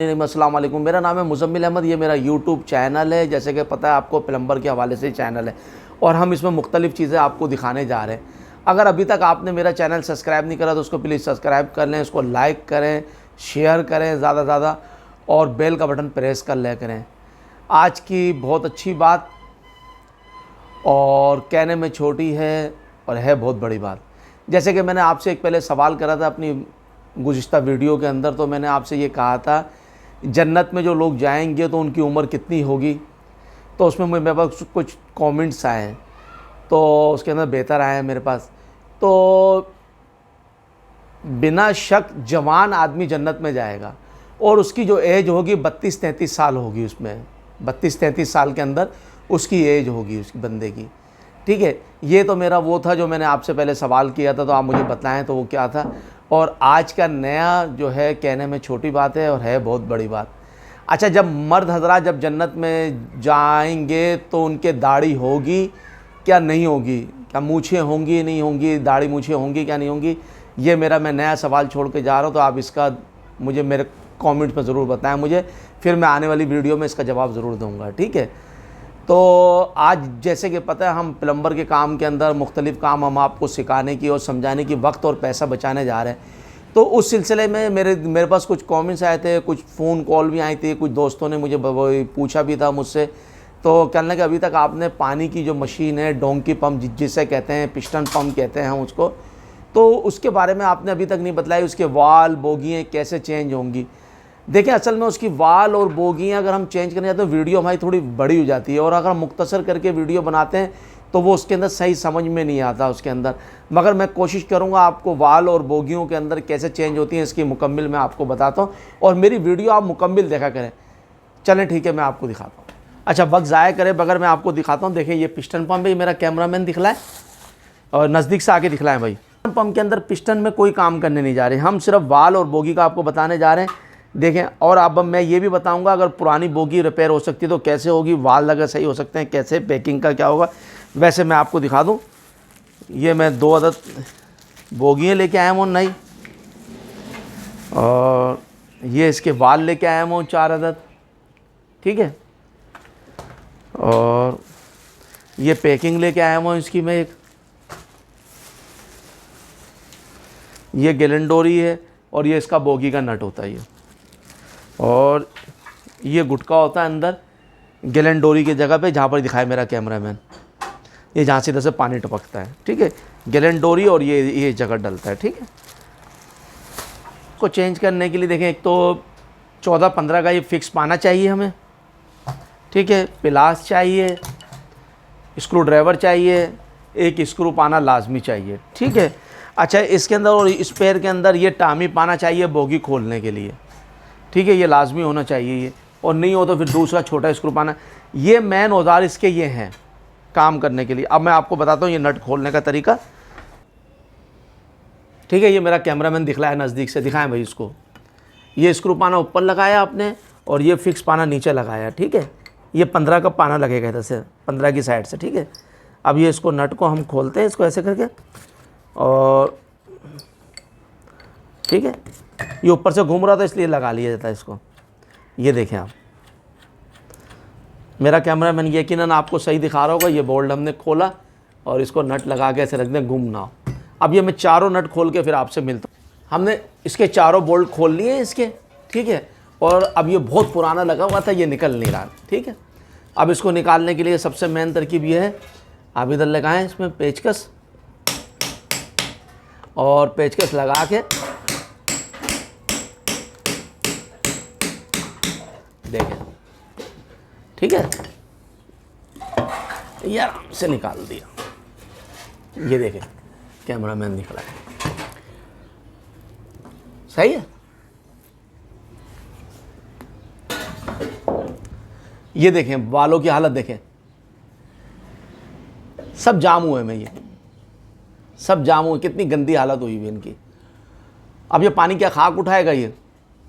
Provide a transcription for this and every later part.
अस्सलाम वालेकुम, मेरा नाम है मुज़म्मिल अहमद। ये मेरा यूट्यूब चैनल है, जैसे कि पता है आपको, प्लम्बर के हवाले से चैनल है और हम इसमें मुख्तलिफ़ चीज़ें आपको दिखाने जा रहे हैं। अगर अभी तक आपने मेरा चैनल सब्सक्राइब नहीं करा तो उसको प्लीज़ सब्सक्राइब कर लें, उसको लाइक करें, शेयर करें ज़्यादा से ज़्यादा और बेल का बटन प्रेस कर ले करें। आज की बहुत अच्छी बात और कहने में छोटी है और है बहुत बड़ी बात। जैसे कि मैंने आपसे एक पहले सवाल करा था अपनी गुज़िश्ता वीडियो के अंदर, तो मैंने आपसे ये कहा था जन्नत में जो लोग जाएंगे तो उनकी उम्र कितनी होगी। तो उसमें मेरे पास कुछ कमेंट्स आए हैं, तो उसके अंदर बेहतर आए हैं मेरे पास। तो बिना शक जवान आदमी जन्नत में जाएगा और उसकी जो एज होगी 32-33 साल होगी। उसमें 32-33 साल के अंदर उसकी एज होगी उसकी बंदे की। ठीक है, ये तो मेरा वो था जो मैंने आपसे पहले सवाल किया था, तो आप मुझे बताएं तो वो क्या था। और आज का नया जो है कहने में छोटी बात है और है बहुत बड़ी बात। अच्छा, जब मर्द हज़रात जब जन्नत में जाएंगे तो उनके दाढ़ी होगी क्या नहीं होगी, क्या मूछें होंगी नहीं होंगी, दाढ़ी मूछें होंगी क्या नहीं होंगी, ये मेरा मैं नया सवाल छोड़ के जा रहा हूँ। तो आप इसका मुझे मेरे कमेंट में ज़रूर बताएं मुझे, फिर मैं आने वाली वीडियो में इसका जवाब ज़रूर दूँगा। ठीक है, तो आज जैसे कि पता है हम प्लम्बर के काम के अंदर मुख्तलिफ़ काम हम आपको सिखाने की और समझाने की, वक्त और पैसा बचाने जा रहे हैं। तो उस सिलसिले में मेरे पास कुछ कमेंट्स आए थे, कुछ फ़ोन कॉल भी आई थी, कुछ दोस्तों ने मुझे पूछा भी था मुझसे। तो कहने लगे अभी तक आपने पानी की जो मशीन है, डोंकी पम्प जिसे कहते हैं, पिस्टन पम्प कहते हैं हम उसको, तो उसके बारे में आपने अभी तक नहीं बताया। उसके वाल बोगियाँ कैसे चेंज होंगी। देखिए, असल में उसकी वाल और बोगियाँ अगर हम चेंज करने जाते हैं तो वीडियो हमारी थोड़ी बड़ी हो जाती है, और अगर हम मुख्तसर करके वीडियो बनाते हैं तो वो उसके अंदर सही समझ में नहीं आता उसके अंदर। मगर मैं कोशिश करूँगा आपको वाल और बोगियों के अंदर कैसे चेंज होती हैं इसकी मुकम्मिल मैं आपको बताता हूँ, और मेरी वीडियो आप मुकम्मिल देखा करें। चलें ठीक है, मैं आपको दिखाता हूँ। अच्छा, वक्त ज़ाया करे बगैर मैं आपको दिखाता हूँ। देखिए, ये पिस्टन पंप है, मेरा कैमरामैन दिखलाए और नज़दीक से आके दिखलाएं भाई। पंप के अंदर पिस्टन में कोई काम करने नहीं जा रहे, हम सिर्फ वाल और बोगी का आपको बताने जा रहे हैं। देखें, और अब मैं ये भी बताऊंगा अगर पुरानी बोगी रिपेयर हो सकती है तो कैसे होगी, वाल अगर सही हो सकते हैं कैसे, पैकिंग का क्या होगा। वैसे मैं आपको दिखा दूं, ये मैं 2 अदद बोगियाँ लेके आया हूँ नई, और ये इसके वाल लेके आया हूँ 4 अदद। ठीक है, और ये पैकिंग लेके आया हूँ इसकी मैं एक, ये गैलेंडोरी है और ये इसका बोगी का नट होता है ये, और ये गुटका होता है अंदर गैलेंडोरी की जगह पे जहाँ पर दिखाए मेरा कैमरामैन, ये जहाँ से इधर से पानी टपकता है। ठीक है, गैलेंडोरी और ये जगह डलता है। ठीक है, को चेंज करने के लिए देखें, एक तो 14-15 का ये फिक्स पाना चाहिए हमें। ठीक है, पिलास चाहिए, स्क्रू ड्राइवर चाहिए, एक स्क्रू पाना लाजमी चाहिए। ठीक है, अच्छा, इसके अंदर और स्पेयर के अंदर ये टामी पाना चाहिए बोगी खोलने के लिए। ठीक है, ये लाजमी होना चाहिए ये, और नहीं हो तो फिर दूसरा छोटा स्क्रू पाना। ये मेन औजार इसके ये हैं काम करने के लिए। अब मैं आपको बताता हूँ ये नट खोलने का तरीका। ठीक है, ये मेरा कैमरामैन दिखलाया, नज़दीक से दिखाएं भाई इसको। ये स्क्रू पाना ऊपर लगाया आपने और ये फिक्स पाना नीचे लगाया। ठीक है, ये 15 का पाना लगेगा इधर से, 15 की साइड से। ठीक है, अब ये इसको नट को हम खोलते हैं इसको ऐसे करके, और ठीक है, ये ऊपर से घूम रहा था इसलिए लगा लिया जाता है इसको। ये देखें आप, मेरा कैमरामैन यकीनन आपको सही दिखा रहा होगा। ये बोल्ट हमने खोला और इसको नट लगा के ऐसे रख दें, गुम ना हो। अब ये मैं चारों नट खोल के फिर आपसे मिलता हूँ। हमने इसके चारों बोल्ट खोल लिए इसके। ठीक है, और अब ये बहुत पुराना लगा हुआ था, ये निकल नहीं रहा। ठीक है, अब इसको निकालने के लिए सबसे मेन तरकीब ये है, आप इधर लगाएं इसमें पेचकस, और पेचकस लगा के देखें। ठीक है, ये आराम से निकाल दिया। ये देखें, कैमरामैन निकला है, सही है। ये देखें बालों की हालत देखें, सब जाम हुए में, ये सब जाम हुए, कितनी गंदी हालत हुई हुई इनकी। अब ये पानी क्या खाक उठाएगा ये।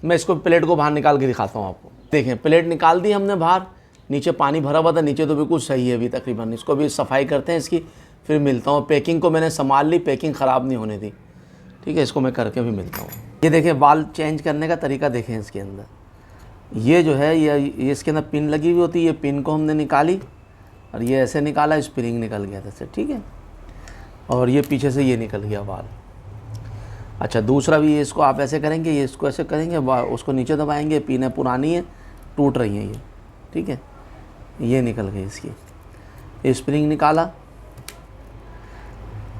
मैं इसको प्लेट को बाहर निकाल के दिखाता हूँ आपको। देखें, प्लेट निकाल दी हमने बाहर, नीचे पानी भरा हुआ था, नीचे तो बिल्कुल सही है अभी तकरीबन। इसको भी सफाई करते हैं इसकी, फिर मिलता हूँ। पैकिंग को मैंने संभाल ली, पैकिंग ख़राब नहीं होने दी। ठीक है, इसको मैं करके भी मिलता हूँ। ये देखें, बाल चेंज करने का तरीका देखें इसके अंदर। ये जो है ये इसके अंदर पिन लगी हुई होती है, ये पिन को हमने निकाली और ये ऐसे निकाला, स्प्रिंग निकल गया था, ठीक है। और ये पीछे से ये निकल गया वाल। अच्छा, दूसरा भी ये इसको आप ऐसे करेंगे, ये इसको ऐसे करेंगे, उसको नीचे दबाएंगे, पिन पुरानी है, टूट रही है ये, ठीक है। ये निकल गई इसकी, ये स्प्रिंग निकाला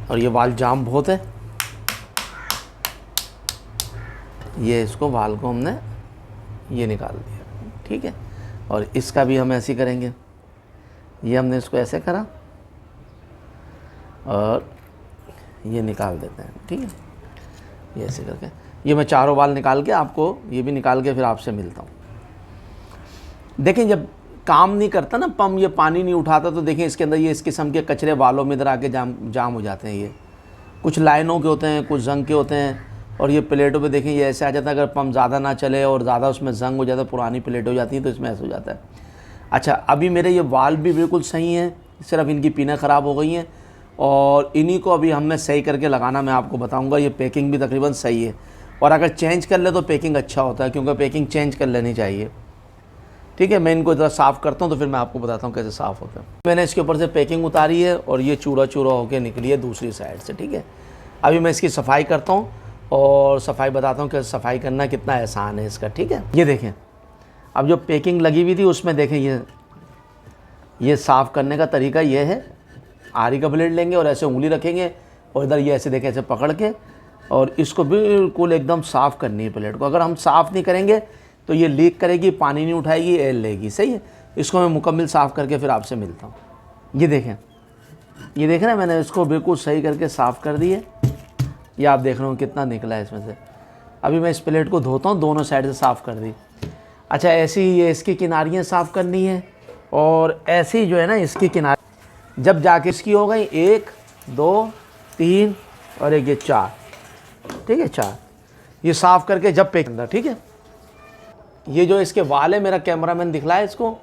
और ये वाल जाम बहुत है, ये इसको वाल को हमने ये निकाल दिया, ठीक है। और इसका भी हम ऐसे ही करेंगे, ये हमने इसको ऐसे करा और ये निकाल देते हैं, ठीक है। ये ऐसे करके ये मैं चारों वाल निकाल के आपको ये भी निकाल के फिर आपसे मिलता हूँ। देखें, जब काम नहीं करता ना पंप, ये पानी नहीं उठाता, तो देखें इसके अंदर ये इस किस्म के कचरे वालों में इधर आके जाम हो जाते हैं। ये कुछ लाइनों के होते हैं, कुछ जंग के होते हैं, और ये प्लेटों पे देखें ये ऐसे आ जाता है। अगर पंप ज़्यादा ना चले और ज़्यादा उसमें जंग हो जाता है, पुरानी प्लेट हो जाती है, तो इसमें ऐसा हो जाता है। अच्छा, अभी मेरे ये वाल भी बिल्कुल सही हैं, सिर्फ इनकी पिनें ख़राब हो गई हैं और इन्हीं को अभी हमने सही करके लगाना मैं आपको बताऊँगा। ये पैकिंग भी तकरीबन सही है, और अगर चेंज कर ले तो पैकिंग अच्छा होता है, क्योंकि पैकिंग चेंज कर लेनी चाहिए, ठीक है। मैं इनको ज़रा साफ़ करता हूँ तो फिर मैं आपको बताता हूँ कैसे साफ़ होता है। मैंने इसके ऊपर से पैकिंग उतारी है और ये चूरा चूरा होकर निकली है दूसरी साइड से, ठीक है। अभी मैं इसकी सफाई करता हूँ और सफाई बताता हूँ कि सफाई करना कितना आसान है इसका, ठीक है। ये देखें, अब जो पैकिंग लगी हुई थी उसमें देखें ये साफ़ करने का तरीका ये है, आरी का ब्लेड लेंगे और ऐसे उंगली रखेंगे और इधर ये ऐसे देखें, ऐसे पकड़ के, और इसको बिल्कुल एकदम साफ़ करनी है प्लेट को। अगर हम साफ़ नहीं करेंगे तो ये लीक करेगी, पानी नहीं उठाएगी, एयर लेगी, सही है। इसको मैं मुकम्मल साफ़ करके फिर आपसे मिलता हूँ। ये देखें, ये देख रहे हैं, मैंने इसको बिल्कुल सही करके साफ़ कर दी है। ये आप देख रहे हो कितना निकला है इसमें से। अभी मैं इस प्लेट को धोता हूँ, दोनों साइड से साफ़ कर दी। अच्छा, ऐसी ये इसकी किनारियाँ साफ़ करनी है, और ऐसी जो है ना इसकी किनारी, जब जाके इसकी हो गई 1 2 3 और एक ये 4, ठीक है, 4 ये साफ़ करके जब पैक करना, ठीक है। ये जो इसके वाल है, मेरा कैमरामैन दिखलाए इसको।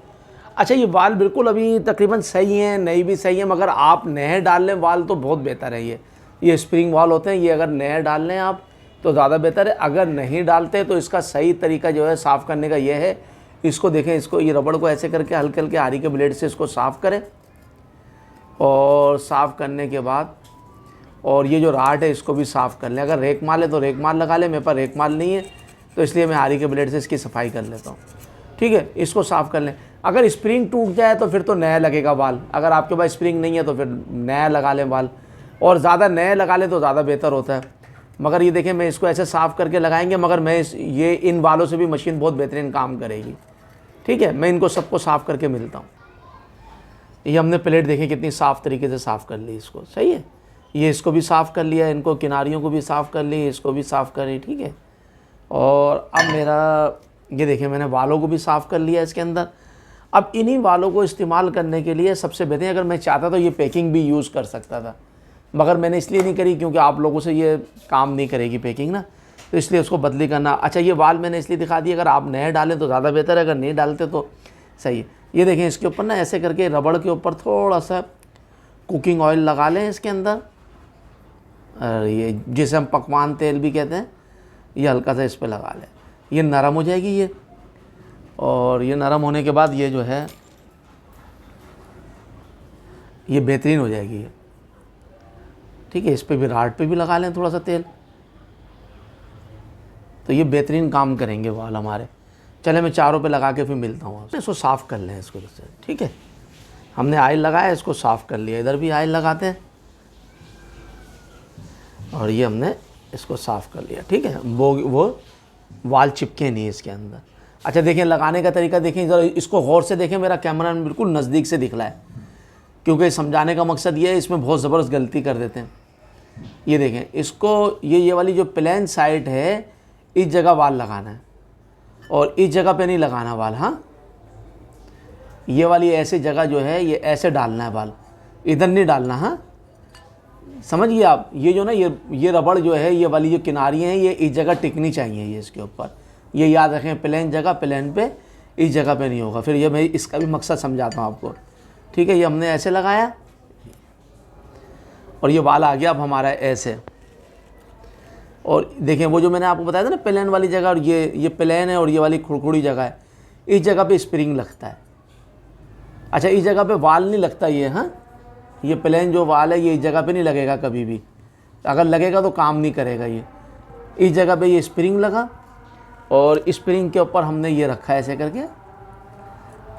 अच्छा, ये वाल बिल्कुल अभी तकरीबन सही हैं, नई भी सही है, मगर आप नए डाल लें वाल तो बहुत बेहतर है। ये स्प्रिंग वाल होते हैं, ये अगर नए डाल लें आप तो ज़्यादा बेहतर है। अगर नहीं डालते तो इसका सही तरीका जो है साफ़ करने का ये है, इसको देखें, इसको ये रबड़ को ऐसे करके हल्के हल्के आरी के ब्लेड से इसको साफ़ करें, और साफ़ करने के बाद और ये जो राट है इसको भी साफ़ कर लें। अगर रेक माल है तो रेक माल लगा लें, मेरे पास रेक माल नहीं है तो इसलिए मैं आरी के ब्लेड से इसकी सफाई कर लेता हूँ, ठीक है। इसको साफ़ कर लें। अगर स्प्रिंग टूट जाए तो फिर तो नया लगेगा वाल, अगर आपके पास स्प्रिंग नहीं है तो फिर नया लगा लें वाल, और ज़्यादा नए लगा लें तो ज़्यादा बेहतर होता है। मगर ये देखें, मैं इसको ऐसे साफ़ करके लगाएंगे, मगर मैं ये इन वालों से भी मशीन बहुत बेहतरीन काम करेगी, ठीक है। मैं इनको सबको साफ़ करके मिलता हूँ। ये हमने प्लेट देखें कितनी साफ़ तरीके से साफ़ कर ली इसको, सही है। ये इसको भी साफ़ कर लिया, इनको किनारियों को भी साफ़ कर ली, इसको भी साफ़ करी, ठीक है। और अब मेरा ये देखें, मैंने वालों को भी साफ़ कर लिया इसके अंदर। अब इन्हीं वालों को इस्तेमाल करने के लिए सबसे बेहतर, अगर मैं चाहता तो ये पैकिंग भी यूज़ कर सकता था, मगर मैंने इसलिए नहीं करी क्योंकि आप लोगों से ये काम नहीं करेगी पैकिंग ना, तो इसलिए उसको बदली करना। अच्छा, ये वाल मैंने इसलिए दिखा दिया, अगर आप नए डालें तो ज़्यादा बेहतर है, अगर नहीं डालते तो सही है। ये देखें, इसके ऊपर ना ऐसे करके रबड़ के ऊपर थोड़ा सा कुकिंग ऑयल लगा लें इसके अंदर, ये जिसे हम पकवान तेल भी कहते हैं, ये हल्का सा इस पर लगा लें, ये नरम हो जाएगी ये। और ये नरम होने के बाद ये जो है ये बेहतरीन हो जाएगी ये, ठीक है। इस पर भी राट पे भी लगा लें थोड़ा सा तेल, तो ये बेहतरीन काम करेंगे वाल हमारे। चले, मैं चारों पे लगा के फिर मिलता हूँ आपसे। इसको साफ़ कर लें इसको, ठीक है। हमने ऑयल लगाया, इसको साफ़ कर लिया, इधर भी ऑयल लगाते हैं, और ये हमने इसको साफ़ कर लिया, ठीक है। वो वाल चिपके नहीं इसके अंदर। अच्छा, देखें लगाने का तरीका देखें, ज़रा इसको गौर से देखें, मेरा कैमरा बिल्कुल नज़दीक से दिख रहा है, क्योंकि समझाने का मकसद ये है, इसमें बहुत ज़बरदस्त गलती कर देते हैं। ये देखें, इसको ये वाली जो प्लेन साइड है, इस जगह वाल लगाना है, और इस जगह पे नहीं लगाना वाल, हाँ। ये वाली ऐसी जगह जो है ये ऐसे डालना है वाल, इधर नहीं डालना, हाँ, समझिए आप। ये जो ना ये रबड़ जो है, ये वाली जो किनारियाँ हैं, ये इस जगह टिकनी चाहिए, ये इसके ऊपर, ये याद रखें। प्लेन जगह प्लेन पे, इस जगह पे नहीं होगा। फिर ये मैं इसका भी मकसद समझाता हूँ आपको, ठीक है। ये हमने ऐसे लगाया और ये वाल आ गया अब हमारा ऐसे। और देखें, वो जो मैंने आपको बताया था ना प्लेन वाली जगह, और ये प्लेन है और ये वाली खुरखुरी जगह है, इस जगह पे स्प्रिंग लगता है। अच्छा, इस जगह पे वाल नहीं लगता ये, हाँ, ये प्लेन जो वाल है ये इस जगह पे नहीं लगेगा कभी भी, अगर लगेगा तो काम नहीं करेगा ये। इस जगह पे ये स्प्रिंग लगा और स्प्रिंग के ऊपर हमने ये रखा है ऐसे करके,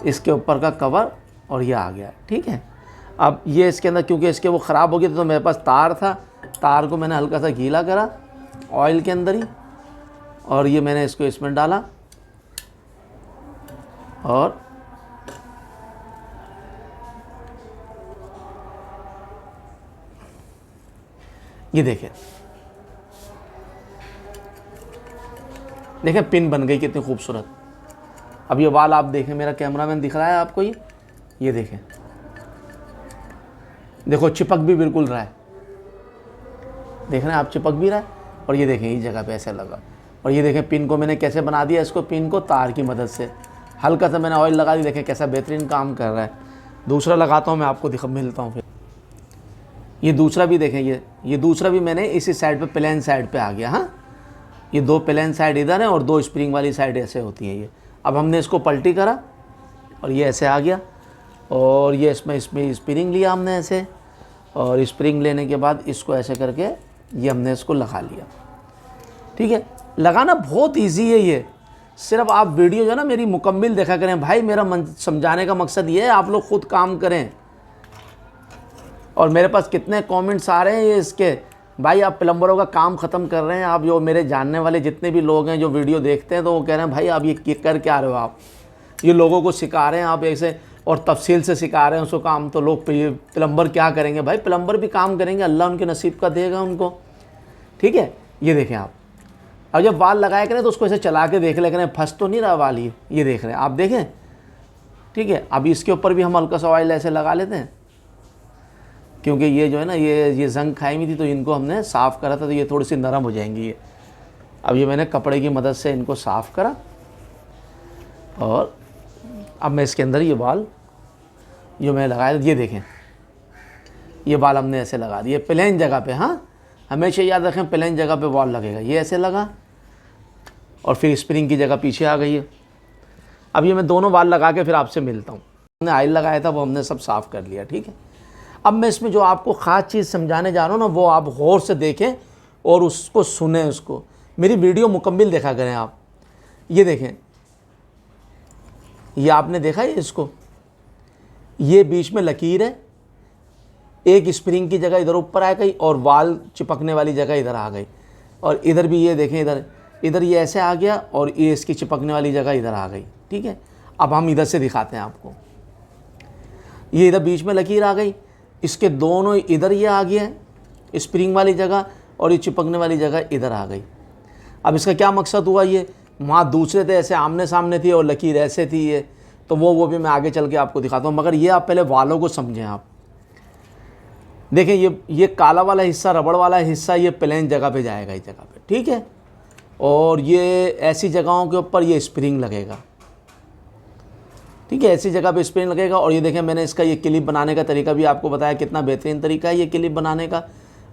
इसके ऊपर का कवर, और ये आ गया, ठीक है। अब ये इसके अंदर क्योंकि इसके वो ख़राब हो गए तो मेरे पास तार था, तार को मैंने हल्का सा गीला करा ऑयल के अंदर ही, और ये मैंने इसको इसमें डाला और ये देखें देखें पिन बन गई कितनी खूबसूरत। अब ये वाल आप देखें, मेरा कैमरामैन दिख रहा है आपको, ये देखें, देखो चिपक भी बिल्कुल रहा है, देख रहे हैं आप, चिपक भी रहा है। और ये देखें इस जगह पे ऐसे लगा, और ये देखें पिन को मैंने कैसे बना दिया, इसको पिन को तार की मदद से हल्का सा मैंने ऑयल लगा दी, देखें कैसा बेहतरीन काम कर रहा है। दूसरा लगाता हूँ मैं आपको मिलता हूँ फिर। ये दूसरा भी देखें, ये दूसरा भी मैंने इसी साइड पे प्लेन साइड पे आ गया, हाँ, ये 2 प्लेन साइड इधर है और 2 स्प्रिंग वाली साइड ऐसे होती है ये। अब हमने इसको पलटी करा और ये ऐसे आ गया, और ये इसमें स्प्रिंग लिया हमने ऐसे, और स्प्रिंग लेने के बाद इसको ऐसे करके ये हमने इसको लगा लिया, ठीक है। लगाना बहुत इजी है ये, सिर्फ आप वीडियो जो है ना मेरी मुकम्मिल देखा करें भाई। मेरा समझाने का मकसद ये है आप लोग खुद काम करें। और मेरे पास कितने कमेंट्स आ रहे हैं ये इसके, भाई आप प्लम्बरों का काम ख़त्म कर रहे हैं। आप जो मेरे जानने वाले जितने भी लोग हैं जो वीडियो देखते हैं, तो वो कह रहे हैं भाई आप ये कर क्या रहे हो, आप ये लोगों को सिखा रहे हैं आप ऐसे, और तफसील से सिखा रहे हैं उसको काम। तो लोग ये प्लम्बर क्या करेंगे भाई, प्लम्बर भी काम करेंगे, अल्लाह उनके नसीब का देगा उनको, ठीक है। ये देखें आप, अब जब वाल लगाया करें तो उसको ऐसे चला के देख ले करें फंस तो नहीं रहा वाल, ये देख रहे हैं आप, देखें, ठीक है। अब इसके ऊपर भी हम हल्का सा ऑयल ऐसे लगा लेते हैं, क्योंकि ये जो है ना ये जंग खाई हुई थी तो इनको हमने साफ़ करा था, तो ये थोड़ी सी नरम हो जाएंगी ये। अब ये मैंने कपड़े की मदद से इनको साफ़ करा, और अब मैं इसके अंदर ये बाल जो मैंने लगाया, ये देखें ये बाल हमने ऐसे लगा दिए प्लेन जगह पे, हाँ, हमेशा याद रखें प्लेन जगह पे बॉल लगेगा। ये ऐसे लगा और फिर स्प्रिंग की जगह पीछे आ गई है। अब ये मैं दोनों बाल लगा के फिर आपसे मिलता हूँ। हमने ऑयल लगाया था वो हमने सब साफ़ कर लिया, ठीक है। अब मैं इसमें जो आपको ख़ास चीज़ समझाने जा रहा हूँ ना, वो आप गौर से देखें और उसको सुने, उसको मेरी वीडियो मुकम्मिल देखा करें आप। ये देखें, ये आपने देखा है इसको, ये बीच में लकीर है, एक स्प्रिंग की जगह इधर ऊपर आ गई और वाल चिपकने वाली जगह इधर आ गई, और इधर भी ये देखें, इधर ये ऐसे आ गया और ये इसकी चिपकने वाली जगह इधर आ गई, ठीक है। अब हम इधर से दिखाते हैं आपको, ये इधर बीच में लकीर आ गई, इसके दोनों इधर ये आ गया है स्प्रिंग वाली जगह, और ये चिपकने वाली जगह इधर आ गई। अब इसका क्या मकसद हुआ, ये वहाँ दूसरे थे ऐसे आमने सामने थी और लकीर ऐसे थी ये, तो वो भी मैं आगे चल के आपको दिखाता हूँ, मगर ये आप पहले वालों को समझें। आप देखें ये काला वाला हिस्सा, रबड़ वाला हिस्सा, ये प्लेन जगह पे जाएगा इस जगह पे, ठीक है, और ये ऐसी जगहों के ऊपर ये स्प्रिंग लगेगा, ठीक है, ऐसी जगह पे स्प्रिंग लगेगा। और ये देखें मैंने इसका ये क्लिप बनाने का तरीका भी आपको बताया, कितना बेहतरीन तरीका है ये क्लिप बनाने का,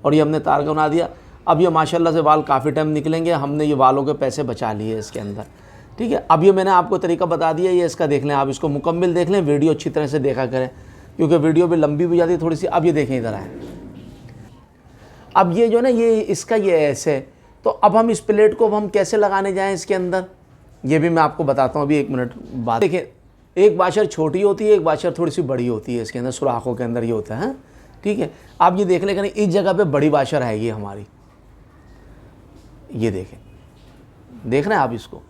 और ये हमने तार का बना दिया। अब ये माशाल्लाह से वाल काफ़ी टाइम निकलेंगे, हमने ये वालों के पैसे बचा लिए इसके अंदर, ठीक है। अब ये मैंने आपको तरीका बता दिया, ये इसका देख लें आप, इसको मुकम्मिल देख लें, वीडियो अच्छी तरह से देखा करें, क्योंकि वीडियो भी लंबी भी जाती है थोड़ी सी। अब ये देखें इधर आए, अब ये जो ना ये इसका ये ऐसे, तो अब हम इस प्लेट को हम कैसे लगाने जाएँ इसके अंदर, ये भी मैं आपको बताता हूँ अभी 1 मिनट बाद। देखें एक वाशर छोटी होती है, एक वाशर थोड़ी सी बड़ी होती है, इसके अंदर सुराखों के अंदर ये होता है, ठीक है। आप ये देख लें करें, इस जगह पे बड़ी वाशर आएगी हमारी, ये देखें, देख रहे हैं आप इसको,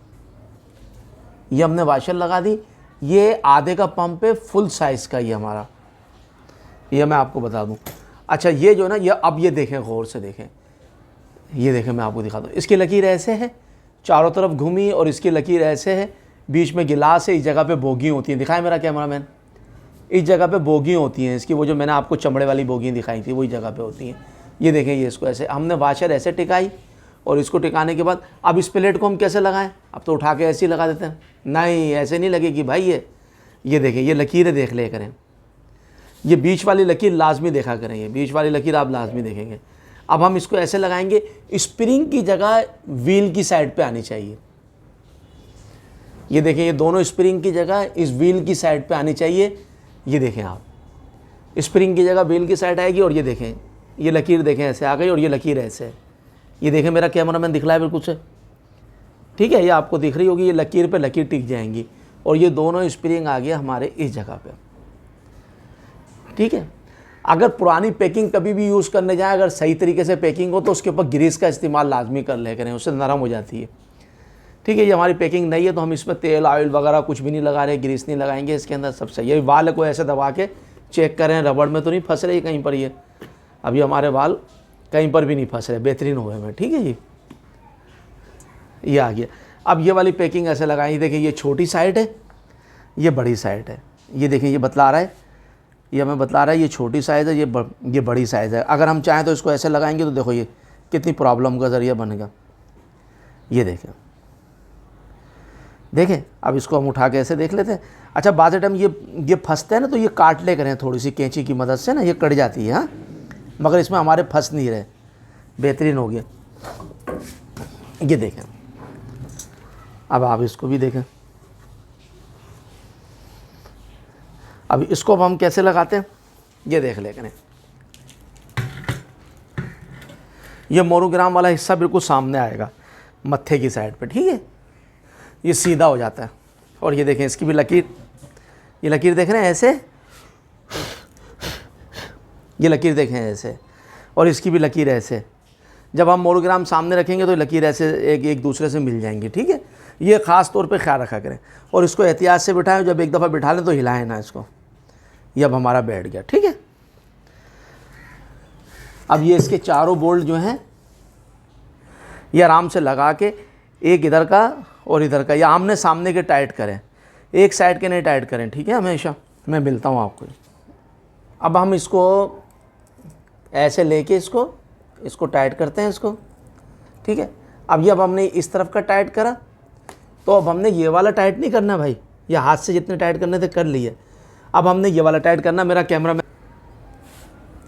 ये हमने वाशर लगा दी, ये आधे का पंप है फुल साइज़ का ये हमारा, ये मैं आपको बता दूं। अच्छा ये जो ना ये, अब ये देखें गौर से देखें, ये देखें मैं आपको दिखाता हूँ, इसकी लकीर ऐसे है, चारों तरफ घूमी, और इसकी लकीर ऐसे है, बीच में गिलास है, इस जगह पे बोगी होती है, दिखाए मेरा कैमरामैन, इस जगह पे बोगी होती हैं इसकी, वो जो मैंने आपको चमड़े वाली बोगी दिखाई थी वही जगह पे होती हैं। ये देखें ये इसको ऐसे हमने वाशर ऐसे टिकाई, और इसको टिकाने के बाद अब इस प्लेट को हम कैसे लगाएं, अब तो उठा के ऐसे ही लगा देते हैं, नहीं ऐसे नहीं लगेगी भाई। ये देखें ये लकीरें देख ले करें, ये बीच वाली लकीर लाजमी देखा करें, ये बीच वाली लकीर आप लाजमी देखेंगे। अब हम इसको ऐसे लगाएंगे, स्प्रिंग की जगह व्हील की साइड पे आनी चाहिए, ये देखें, ये दोनों स्प्रिंग की जगह इस व्हील की साइड पे आनी चाहिए। ये देखें आप, स्प्रिंग की जगह व्हील की साइड आएगी, और ये देखें, ये लकीर देखें ऐसे आ गई, और ये लकीर ऐसे है। ये देखें, मेरा कैमरामैन दिखला है बिल्कुल से, ठीक है, ये आपको दिख रही होगी, ये लकीर पे लकीर टिक जाएंगी, और ये दोनों स्प्रिंग आ गया हमारे इस जगह पे, ठीक है। अगर पुरानी पैकिंग कभी भी यूज़ करने जाए, अगर सही तरीके से पैकिंग हो तो उसके ऊपर ग्रीस का इस्तेमाल लाजमी कर ले करें, उससे नरम हो जाती है, ठीक है। ये हमारी पैकिंग नहीं है तो हम इसमें तेल ऑयल वगैरह कुछ भी नहीं लगा रहे, ग्रीस नहीं लगाएंगे, इसके अंदर सब सही है। वाल को ऐसे दबा के चेक करें, रबड़ में तो नहीं फंस रही कहीं पर, ये अभी हमारे वाल कहीं पर भी नहीं फंस रहे, बेहतरीन हुए हैं, ठीक है जी। ये आ गया। अब ये वाली पैकिंग ऐसे लगाएंगे, देखिए ये छोटी साइड है, ये बड़ी साइड है, ये देखिए ये बतला रहा है, ये हमें बतला रहा है ये छोटी साइज़ है, ये बड़ी साइज़ है। अगर हम चाहें तो इसको ऐसे लगाएंगे तो देखो ये कितनी प्रॉब्लम का ज़रिया बनेगा। ये देखें, देखें, अब इसको हम उठा के ऐसे देख लेते हैं। अच्छा, बाद टाइम ये फंसते हैं ना, तो ये काट ले करें थोड़ी सी कैंची की मदद से ना, ये कट जाती है, हाँ, मगर इसमें हमारे फंस नहीं रहे, बेहतरीन हो गया। ये देखें, अब आप इसको भी देखें। अब इसको हम कैसे लगाते हैं, ये देख ले करें। ये मोनोग्राम वाला हिस्सा बिल्कुल सामने आएगा मत्थे की साइड पे, ठीक है, ये सीधा हो जाता है। और ये देखें, इसकी भी लकीर, ये लकीर देख रहे हैं ऐसे, ये लकीर देखें ऐसे, और इसकी भी लकीर ऐसे। जब हम मोनोग्राम सामने रखेंगे तो लकीर ऐसे एक दूसरे से मिल जाएंगी, ठीक है। ये ख़ास तौर पे ख्याल रखा करें, और इसको एहतियात से बिठाएं, जब एक दफ़ा बिठा लें तो हिलाएं ना इसको। ये अब हमारा बैठ गया, ठीक है। अब ये इसके चारों बोल्ट जो हैं ये आराम से लगा के, एक इधर का और इधर का, या आमने सामने के टाइट करें, एक साइड के नहीं टाइट करें, ठीक है। हमेशा मैं मिलता हूँ आपको। अब हम इसको ऐसे लेके इसको टाइट करते हैं इसको, ठीक है। अब हमने इस तरफ का टाइट करा, तो अब हमने ये वाला टाइट नहीं करना भाई, ये हाथ से जितने टाइट करने थे कर लिए। अब हमने ये वाला टाइट करना, मेरा कैमरा में,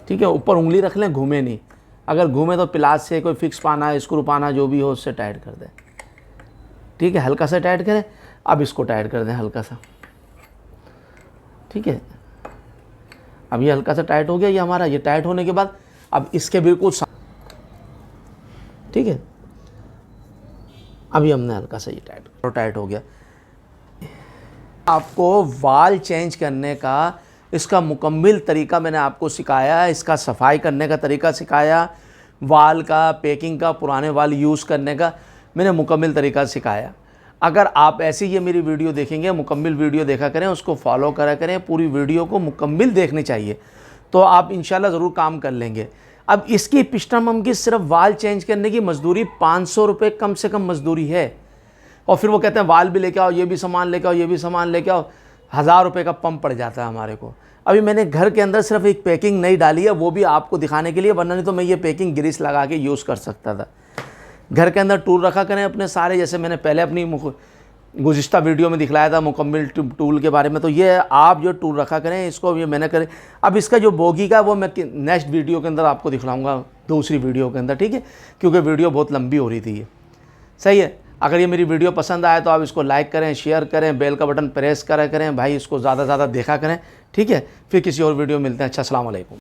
ठीक है, ऊपर उंगली रख लें, घूमे नहीं, अगर घूमे तो प्लास से कोई फिक्स पाना, स्क्रू पाना जो भी हो उससे टाइट कर दें, ठीक है। हल्का सा टाइट करें। अब इसको टाइट कर दें हल्का सा, ठीक है। अब ये हल्का सा टाइट हो गया, ये हमारा, ये टाइट होने के बाद अब इसके बिल्कुल, ठीक है। अभी हमने हल्का सा ये टाइट हो गया। आपको वाल चेंज करने का इसका मुकम्मल तरीका मैंने आपको सिखाया, इसका सफाई करने का तरीका सिखाया, वाल का, पैकिंग का, पुराने वाल यूज़ करने का मैंने मुकम्मल तरीका सिखाया। अगर आप ऐसे ये मेरी वीडियो देखेंगे, मुकम्मल वीडियो देखा करें, उसको फॉलो करा करें, पूरी वीडियो को मुकम्मल देखनी चाहिए, तो आप इंशाल्लाह ज़रूर काम कर लेंगे। अब इसकी पिस्टन की सिर्फ वाल चेंज करने की मजदूरी 500 रुपये कम से कम मजदूरी है, और फिर वो कहते हैं वाल भी लेके आओ, ये भी सामान लेके आओ, ये भी सामान लेके आओ, 1000 रुपये का पंप पड़ जाता है हमारे को। अभी मैंने घर के अंदर सिर्फ एक पैकिंग नहीं डाली है, वो भी आपको दिखाने के लिए, वरना नहीं तो मैं ये पैकिंग ग्रीस लगा के यूज़ कर सकता था। घर के अंदर टूल रखा करें अपने सारे, जैसे मैंने पहले अपनी गुज़िश्ता वीडियो में दिखलाया था मुकम्मल टूल के बारे में, तो ये आप जो टूल रखा करें, इसको ये मैंने करें। अब इसका जो बोगी का वो मैं नेक्स्ट वीडियो के अंदर आपको दिखलाऊँगा, दूसरी वीडियो के अंदर, ठीक है, क्योंकि वीडियो बहुत लंबी हो रही थी ये, सही है। अगर ये मेरी वीडियो पसंद आए तो आप इसको लाइक करें, शेयर करें, बेल का बटन प्रेस करा करें भाई, इसको ज़्यादा से ज़्यादा देखा करें, ठीक है। फिर किसी और वीडियो मिलते हैं। अच्छा, अस्सलाम वालेकुम।